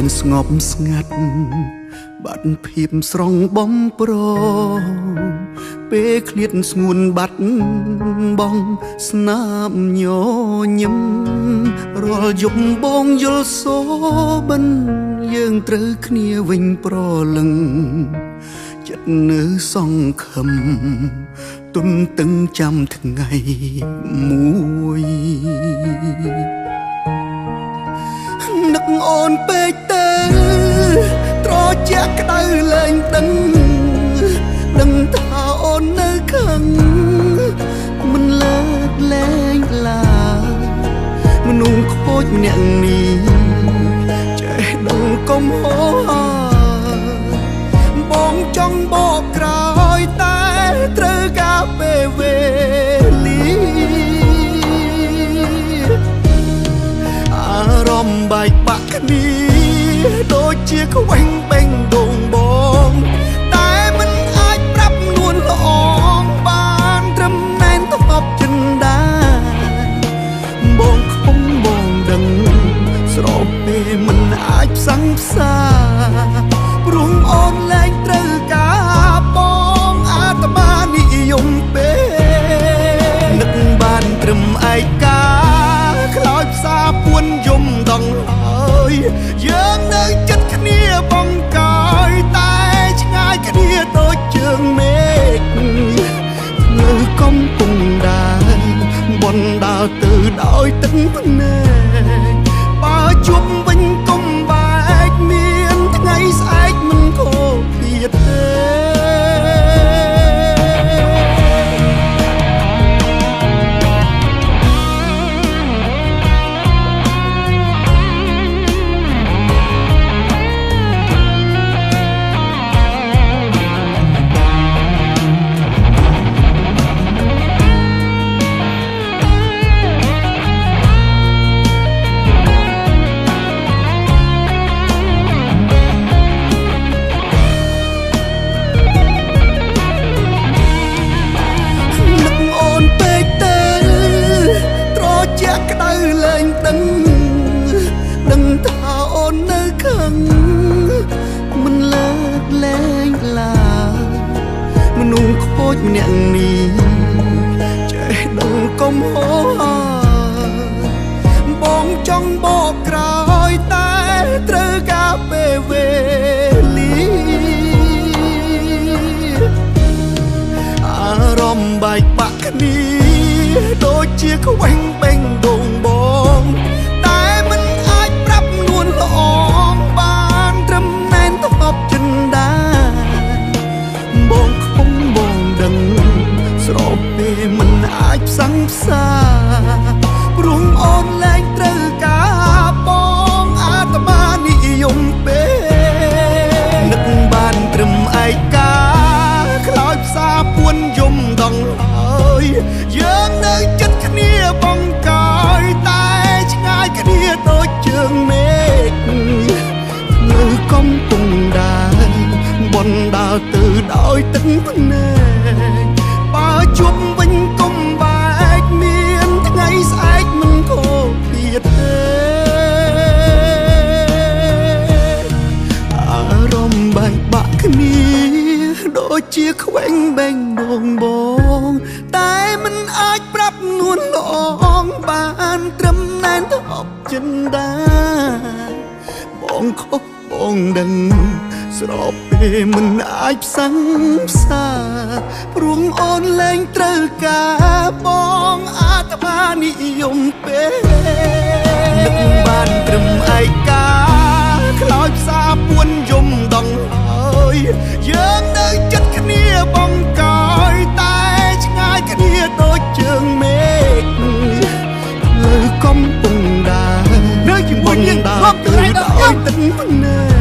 នស្ងប់ស្ងាត់បាត់ភាពស្រងបំប្រងពេលឃ្លាតស្ងួនបាត់បងស្នាមញញឹមរាល់យប់បងយល់សូបិនយើងត្រូវគ្នាវិញប្រលឹងចិត្តនៅសង្ឃឹមទុនតឹងចាំថ្ងៃមួយនឹកអូនពេកទៅត្រជាក់ក្តៅលែងដឹងថាអូននៅខឹងមិនលើកលែងឡើយមនុស្សខូចម្នាក់នេះចេះដឹងកុំហោបងចង់បកក្រោយតែត្រូវការពេលវេលាអារម្មណ៍បែកបាក់គ្នាដូចជាខ្វែងបេងដូងបងតែមិនអាចប្រាប់នួនល្អងបានត្រឹមណែនទប់ចិនដែរបងខំបងដឹងស្រោបពេលមិនអាចផ្សងផ្សាព្រោះអូនលែងត្រូវការបងអាត្មានិយមពេលនឹកបានត្រឹមឯកាខ្លោចផ្សាពួនយំដងហើយយើងនៅចិត្តគ្នាបងកាយតែឆ្ងាយគ្នាដូចជើងមេឃនៅកំពុងដែរបនដើរទៅដោយទឹកភ្នែកបើជួបវិញកុំបែកមានថ្ងៃស្អែកមិនខូចទៀតទេដឹងថាអូននៅខឹងមិនលើកលែងឡើយមនុស្សខូចម្នាក់នេះចេះដឹងកុំហោបងចង់បកក្រោយតែត្រូវការពេលវេលាអារម្មណ៍បែកបាក់គ្នាដូចជាខ្វែងបេងដូងបងតែមិនអាចប្រាប់នួនល្អងបានត្រឹមណែនទប់ចិនដែរបងខំបងដឹងស្រោបពេលមិនអាចផ្សងផ្សាព្រោះអូនលែងត្រូវការបងអាត្មានិយមពេលនឹកបានត្រឹមឯកាខ្លោចផ្សាពួនយំដងហើយយើងនៅចិត្តគ្នាបងកាយតែឆ្ងាយគ្នាដូចជើងមេឃនៅកំពុងដែរបនដើរទៅដោយទឹកភ្នែកបើជួបវិញកុំបែកមានថ្ងៃស្អែកមិនខូចទៀតទេអារម្មណ៍បែកបាក់គ្នាដូចជាខ្វែងបេងដូងបងតែមិនអាចប្រាប់នួនល្អងបានត្រឹមណែនទប់ចិនដែរបងខុសបងដឹងស្រោបពេលមិនអាចផ្សងផ្សាព្រោះអូនលែងត្រូវការបងអាត្មានិយមពេលនឹកបានត្រឹមឯកាខ្លោចផ្សាពួនយំដងហើយយើងនៅចិត្តគ្នាបងកាយតែឆ្ងាយគ្នាដូចជើងមេឃលើកំពុងដែរនៅជាមួយនឹងដើរទៅដោយទឹកភ្នែក